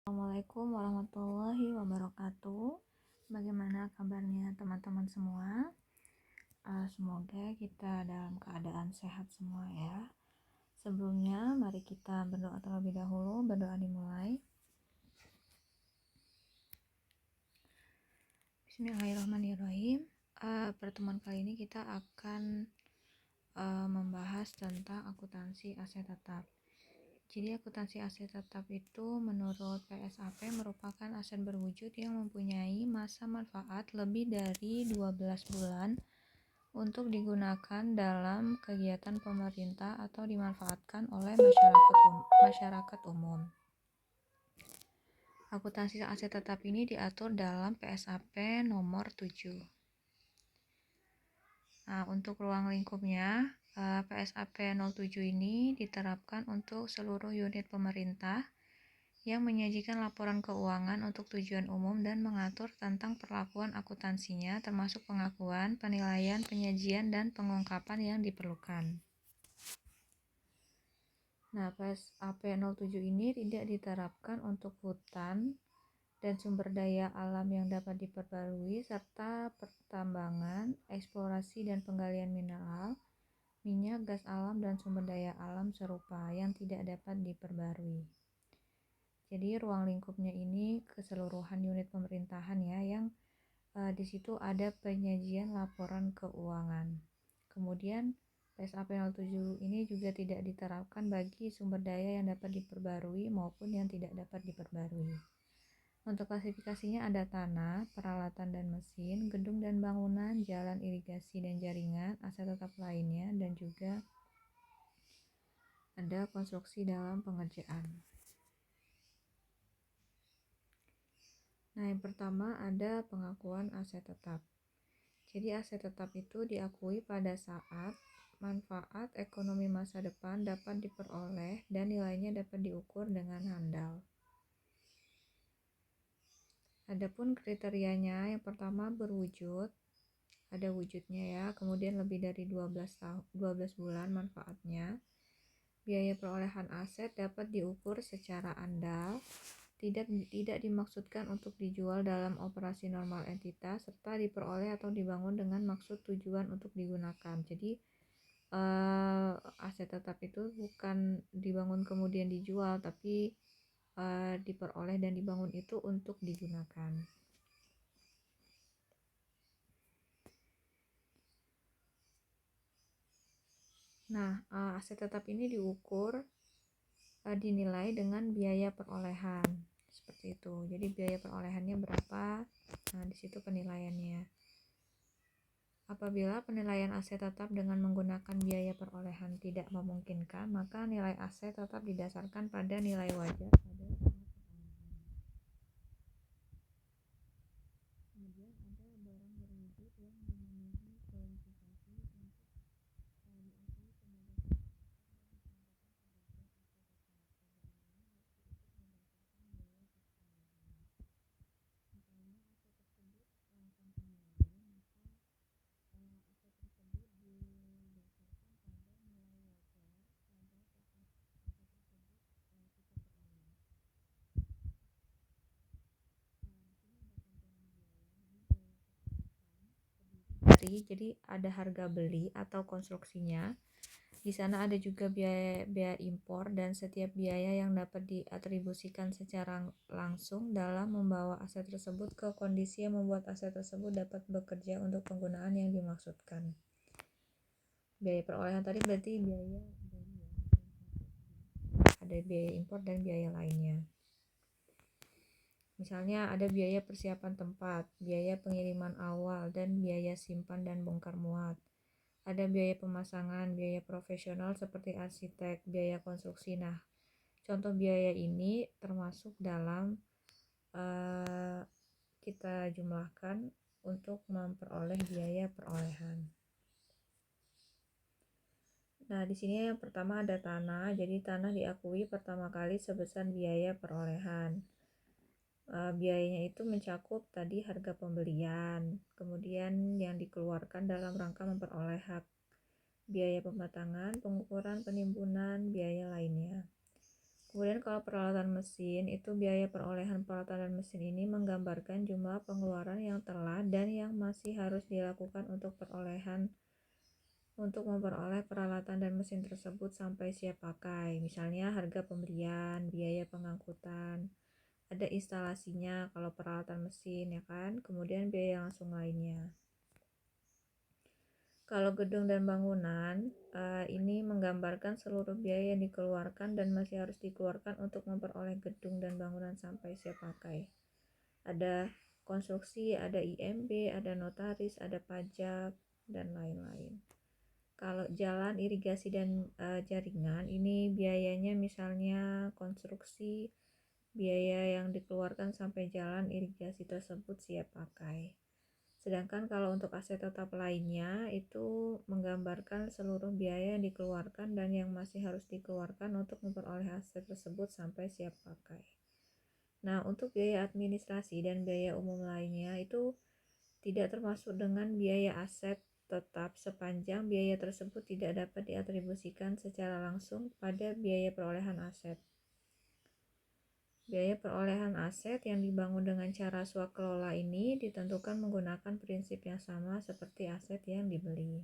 Assalamualaikum warahmatullahi wabarakatuh. Bagaimana kabarnya teman-teman semua? Semoga kita dalam keadaan sehat semua ya. Sebelumnya mari kita berdoa terlebih dahulu. Berdoa dimulai. Bismillahirrahmanirrahim. Pertemuan kali ini kita akan membahas tentang akuntansi aset tetap. Jadi akuntansi aset tetap itu menurut PSAP merupakan aset berwujud yang mempunyai masa manfaat lebih dari 12 bulan untuk digunakan dalam kegiatan pemerintah atau dimanfaatkan oleh masyarakat umum. Akuntansi aset tetap ini diatur dalam PSAP nomor 7. Nah, untuk ruang lingkupnya, PSAP 07 ini diterapkan untuk seluruh unit pemerintah yang menyajikan laporan keuangan untuk tujuan umum dan mengatur tentang perlakuan akuntansinya termasuk pengakuan, penilaian, penyajian, dan pengungkapan yang diperlukan. Nah, PSAP 07 ini tidak diterapkan untuk hutan dan sumber daya alam yang dapat diperbarui serta pertambangan, eksplorasi dan penggalian mineral, minyak, gas alam, dan sumber daya alam serupa yang tidak dapat diperbarui. Jadi ruang lingkupnya ini keseluruhan unit pemerintahan ya, yang di situ ada penyajian laporan keuangan. Kemudian PSAP 07 ini juga tidak diterapkan bagi sumber daya yang dapat diperbarui maupun yang tidak dapat diperbarui. Untuk klasifikasinya ada tanah, peralatan dan mesin, gedung dan bangunan, jalan irigasi dan jaringan, aset tetap lainnya, dan juga ada konstruksi dalam pengerjaan. Nah, yang pertama ada pengakuan aset tetap. Jadi aset tetap itu diakui pada saat manfaat ekonomi masa depan dapat diperoleh dan nilainya dapat diukur dengan handal. Adapun kriterianya, yang pertama berwujud, ada wujudnya ya, kemudian lebih dari 12 bulan manfaatnya. Biaya perolehan aset dapat diukur secara andal, tidak dimaksudkan untuk dijual dalam operasi normal entitas, serta diperoleh atau dibangun dengan maksud tujuan untuk digunakan. Jadi aset tetap itu bukan dibangun kemudian dijual, tapi diperoleh dan dibangun itu untuk digunakan. Nah, aset tetap ini diukur dinilai dengan biaya perolehan seperti itu. Jadi biaya perolehannya berapa? Nah, di situ penilaiannya. Apabila penilaian aset tetap dengan menggunakan biaya perolehan tidak memungkinkan, maka nilai aset tetap didasarkan pada nilai wajar pada kemudian ada barang berwujud yang memenuhi kualifikasi untuk diakui sebagai jadi ada harga beli atau konstruksinya. Di sana ada juga biaya impor dan setiap biaya yang dapat diatribusikan secara langsung dalam membawa aset tersebut ke kondisi yang membuat aset tersebut dapat bekerja untuk penggunaan yang dimaksudkan. Biaya perolehan tadi berarti biaya ada biaya impor dan biaya lainnya. Misalnya ada biaya persiapan tempat, biaya pengiriman awal, dan biaya simpan dan bongkar muat. Ada biaya pemasangan, biaya profesional seperti arsitek, biaya konstruksi. Nah, contoh biaya ini termasuk dalam kita jumlahkan untuk memperoleh biaya perolehan. Nah, di sini yang pertama ada tanah. Jadi tanah diakui pertama kali sebesar biaya perolehan. Biayanya itu mencakup tadi harga pembelian, kemudian yang dikeluarkan dalam rangka memperoleh hak, biaya pematangan, pengukuran, penimbunan, biaya lainnya. Kemudian kalau peralatan mesin, itu biaya perolehan peralatan dan mesin ini menggambarkan jumlah pengeluaran yang telah dan yang masih harus dilakukan untuk memperoleh peralatan dan mesin tersebut sampai siap pakai. Misalnya harga pembelian, biaya pengangkutan, ada instalasinya kalau peralatan mesin ya kan, kemudian biaya langsung lainnya. Kalau gedung dan bangunan, ini menggambarkan seluruh biaya yang dikeluarkan dan masih harus dikeluarkan untuk memperoleh gedung dan bangunan sampai siap pakai. Ada konstruksi, ada IMB, ada notaris, ada pajak, dan lain-lain. Kalau jalan, irigasi, dan jaringan, ini biayanya misalnya konstruksi, biaya yang dikeluarkan sampai jalan irigasi tersebut siap pakai. Sedangkan kalau untuk aset tetap lainnya itu menggambarkan seluruh biaya yang dikeluarkan dan yang masih harus dikeluarkan untuk memperoleh aset tersebut sampai siap pakai. Nah, untuk biaya administrasi dan biaya umum lainnya itu tidak termasuk dengan biaya aset tetap sepanjang biaya tersebut tidak dapat diatribusikan secara langsung pada biaya perolehan aset. Biaya perolehan aset yang dibangun dengan cara swakelola ini ditentukan menggunakan prinsip yang sama seperti aset yang dibeli.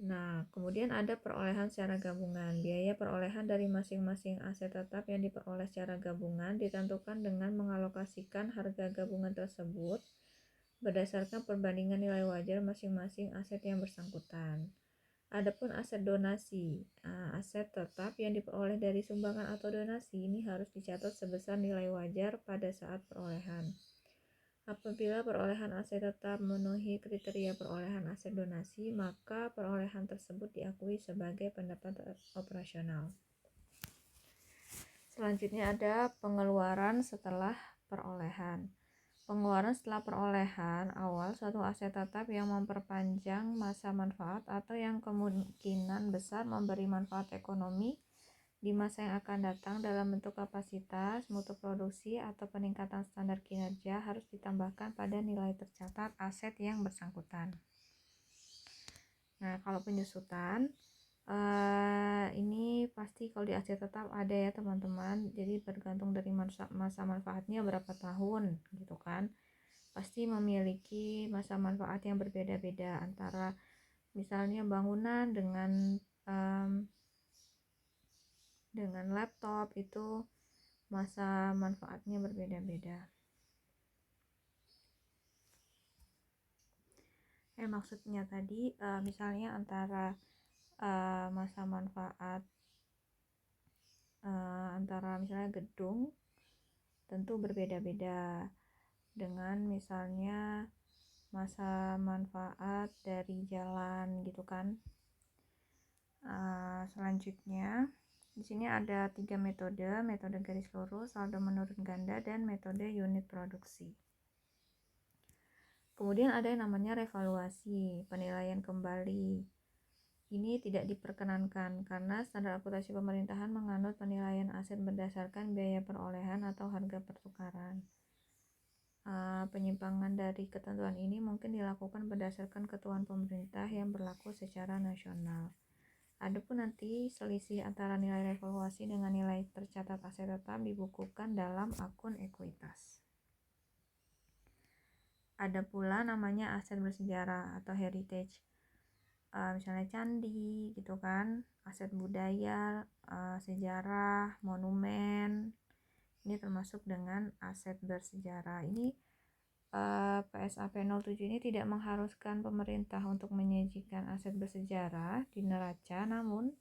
Nah, kemudian ada perolehan secara gabungan. Biaya perolehan dari masing-masing aset tetap yang diperoleh secara gabungan ditentukan dengan mengalokasikan harga gabungan tersebut berdasarkan perbandingan nilai wajar masing-masing aset yang bersangkutan. Adapun aset donasi, aset tetap yang diperoleh dari sumbangan atau donasi ini harus dicatat sebesar nilai wajar pada saat perolehan. Apabila perolehan aset tetap memenuhi kriteria perolehan aset donasi, maka perolehan tersebut diakui sebagai pendapatan operasional. Selanjutnya ada pengeluaran setelah perolehan. Pengeluaran setelah perolehan awal suatu aset tetap yang memperpanjang masa manfaat atau yang kemungkinan besar memberi manfaat ekonomi di masa yang akan datang dalam bentuk kapasitas, mutu produksi, atau peningkatan standar kinerja harus ditambahkan pada nilai tercatat aset yang bersangkutan. Nah, kalau penyusutan ini pasti kalau di aset tetap ada ya teman-teman, jadi bergantung dari masa manfaatnya berapa tahun gitu kan, pasti memiliki masa manfaat yang berbeda-beda antara misalnya bangunan dengan laptop itu masa manfaatnya berbeda-beda. Maksudnya tadi misalnya antara masa manfaat antara misalnya gedung tentu berbeda-beda dengan misalnya masa manfaat dari jalan gitu kan. Selanjutnya di sini ada 3 metode garis lurus, saldo menurun ganda, dan metode unit produksi. Kemudian ada yang namanya revaluasi, penilaian kembali. Ini tidak diperkenankan karena standar akuntansi pemerintahan menganut penilaian aset berdasarkan biaya perolehan atau harga pertukaran. Penyimpangan dari ketentuan ini mungkin dilakukan berdasarkan ketentuan pemerintah yang berlaku secara nasional. Adapun nanti selisih antara nilai revaluasi dengan nilai tercatat aset tetap dibukukan dalam akun ekuitas. Ada pula namanya aset bersejarah atau heritage, misalnya candi gitu kan, aset budaya, sejarah, monumen, ini termasuk dengan aset bersejarah. Ini PSAP 07 ini tidak mengharuskan pemerintah untuk menyajikan aset bersejarah di neraca, namun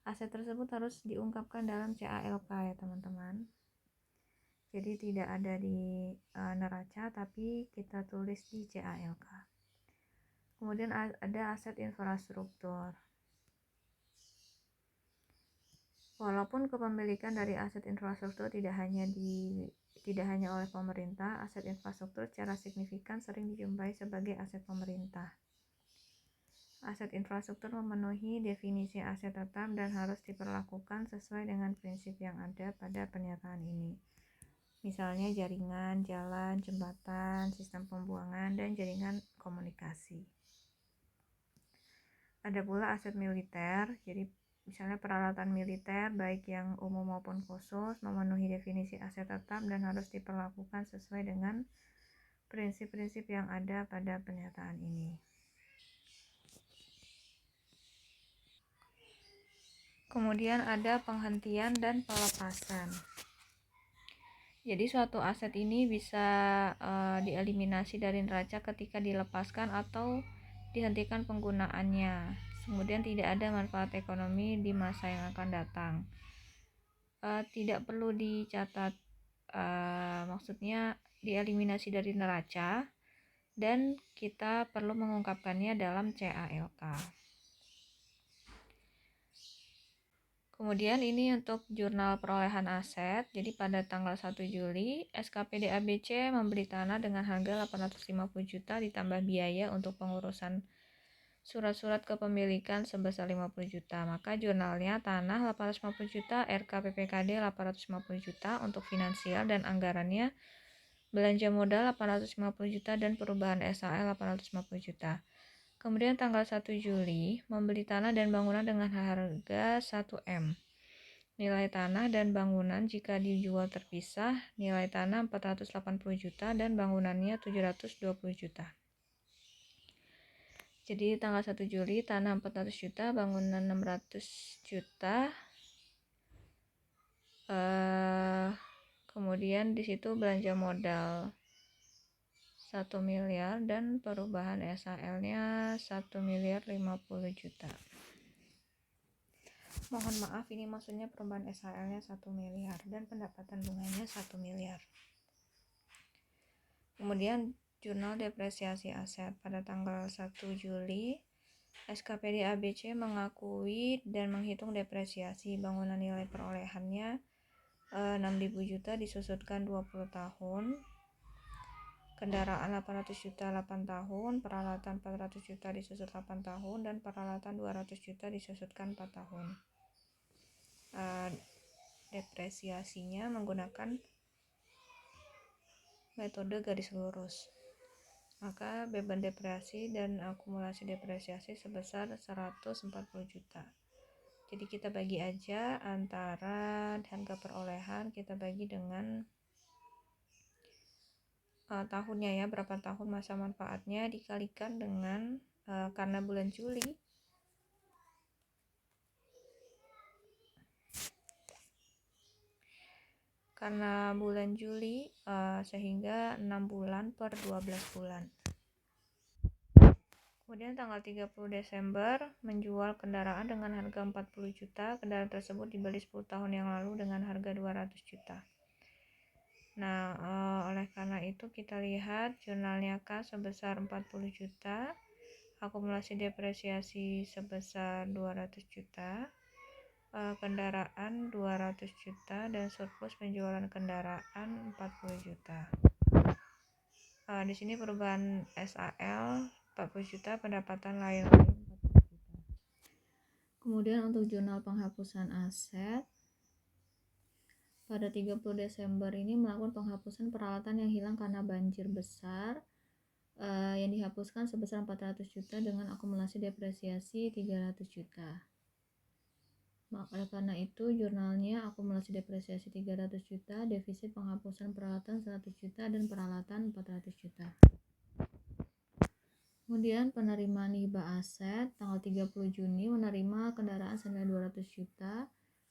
aset tersebut harus diungkapkan dalam CALK ya teman-teman. Jadi tidak ada di neraca tapi kita tulis di CALK. Kemudian ada aset infrastruktur. Walaupun kepemilikan dari aset infrastruktur tidak hanya oleh pemerintah, aset infrastruktur secara signifikan sering dijumpai sebagai aset pemerintah. Aset infrastruktur memenuhi definisi aset tetap dan harus diperlakukan sesuai dengan prinsip yang ada pada pernyataan ini. Misalnya jaringan, jalan, jembatan, sistem pembuangan, dan jaringan komunikasi. Ada pula aset militer, jadi misalnya peralatan militer baik yang umum maupun khusus memenuhi definisi aset tetap dan harus diperlakukan sesuai dengan prinsip-prinsip yang ada pada pernyataan ini. Kemudian ada penghentian dan pelepasan. Jadi suatu aset ini bisa dieliminasi dari neraca ketika dilepaskan atau dihentikan penggunaannya. Kemudian tidak ada manfaat ekonomi di masa yang akan datang. Tidak perlu dicatat, maksudnya dieliminasi dari neraca, dan kita perlu mengungkapkannya dalam CALK. Kemudian ini untuk jurnal perolehan aset. Jadi pada tanggal 1 Juli, SKPD ABC membeli tanah dengan harga 850 juta ditambah biaya untuk pengurusan surat-surat kepemilikan sebesar 50 juta. Maka jurnalnya tanah 850 juta, RKPPKD 850 juta untuk finansial dan anggarannya belanja modal 850 juta dan perubahan SAL 850 juta. Kemudian tanggal 1 Juli membeli tanah dan bangunan dengan harga 1M. Nilai tanah dan bangunan jika dijual terpisah, nilai tanah 480 juta dan bangunannya 720 juta. Jadi tanggal 1 Juli tanah 400 juta, bangunan 600 juta. Kemudian di situ belanja modal 1 miliar dan perubahan SAL-nya 1 miliar 50 juta. Mohon maaf, ini maksudnya perubahan SAL-nya 1 miliar dan pendapatan bunganya 1 miliar. Kemudian jurnal depresiasi aset pada tanggal 1 Juli, SKPD ABC mengakui dan menghitung depresiasi bangunan nilai perolehannya 6.000 juta disusutkan 20 tahun. Kendaraan 800 juta 8 tahun, peralatan 400 juta disusut 8 tahun, dan peralatan 200 juta disusutkan 4 tahun. Depresiasinya menggunakan metode garis lurus. Maka beban depresiasi dan akumulasi depresiasi sebesar 140 juta. Jadi kita bagi aja antara harga perolehan, kita bagi dengan tahunnya ya, berapa tahun masa manfaatnya, dikalikan dengan karena bulan Juli sehingga 6 bulan per 12 bulan. Kemudian tanggal 30 Desember menjual kendaraan dengan harga 40 juta. Kendaraan tersebut dibeli 10 tahun yang lalu dengan harga 200 juta. Nah, oleh karena itu kita lihat jurnalnya K sebesar 40 juta, akumulasi depresiasi sebesar 200 juta, kendaraan 200 juta, dan surplus penjualan kendaraan 40 juta. Di sini perubahan SAL 40 juta, pendapatan lain 40 juta. Kemudian untuk jurnal penghapusan aset, pada 30 Desember ini melakukan penghapusan peralatan yang hilang karena banjir besar, yang dihapuskan sebesar 400 juta dengan akumulasi depresiasi 300 juta. Maka karena itu jurnalnya akumulasi depresiasi 300 juta, defisit penghapusan peralatan 100 juta, dan peralatan 400 juta. Kemudian penerimaan hibah aset tanggal 30 Juni menerima kendaraan senilai 200 juta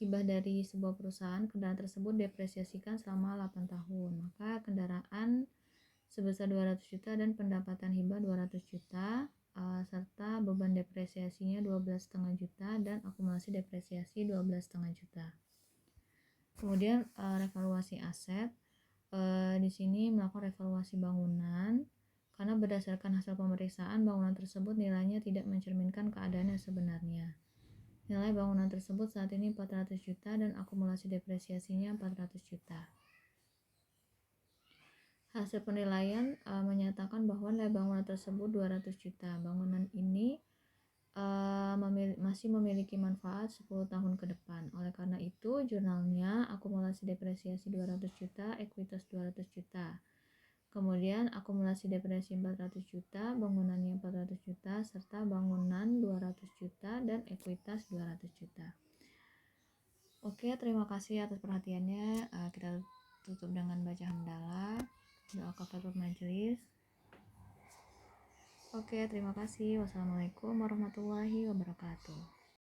hibah dari sebuah perusahaan. Kendaraan tersebut depresiasikan selama 8 tahun. Maka kendaraan sebesar 200 juta dan pendapatan hibah 200 juta, serta beban depresiasinya 12,5 juta dan akumulasi depresiasi 12,5 juta. Kemudian revaluasi aset, di sini melakukan revaluasi bangunan karena berdasarkan hasil pemeriksaan bangunan tersebut nilainya tidak mencerminkan keadaan yang sebenarnya. Nilai bangunan tersebut saat ini 400 juta dan akumulasi depresiasinya 400 juta. Hasil penilaian menyatakan bahwa nilai bangunan tersebut 200 juta. Bangunan ini masih memiliki manfaat 10 tahun ke depan. Oleh karena itu, jurnalnya akumulasi depresiasi 200 juta, ekuitas 200 juta. Kemudian akumulasi depresi 400 juta, bangunannya 400 juta, serta bangunan 200 juta, dan ekuitas 200 juta. Oke, terima kasih atas perhatiannya. Kita tutup dengan baca hamdalah, doa kafaratul majelis. Oke, terima kasih. Wassalamualaikum warahmatullahi wabarakatuh.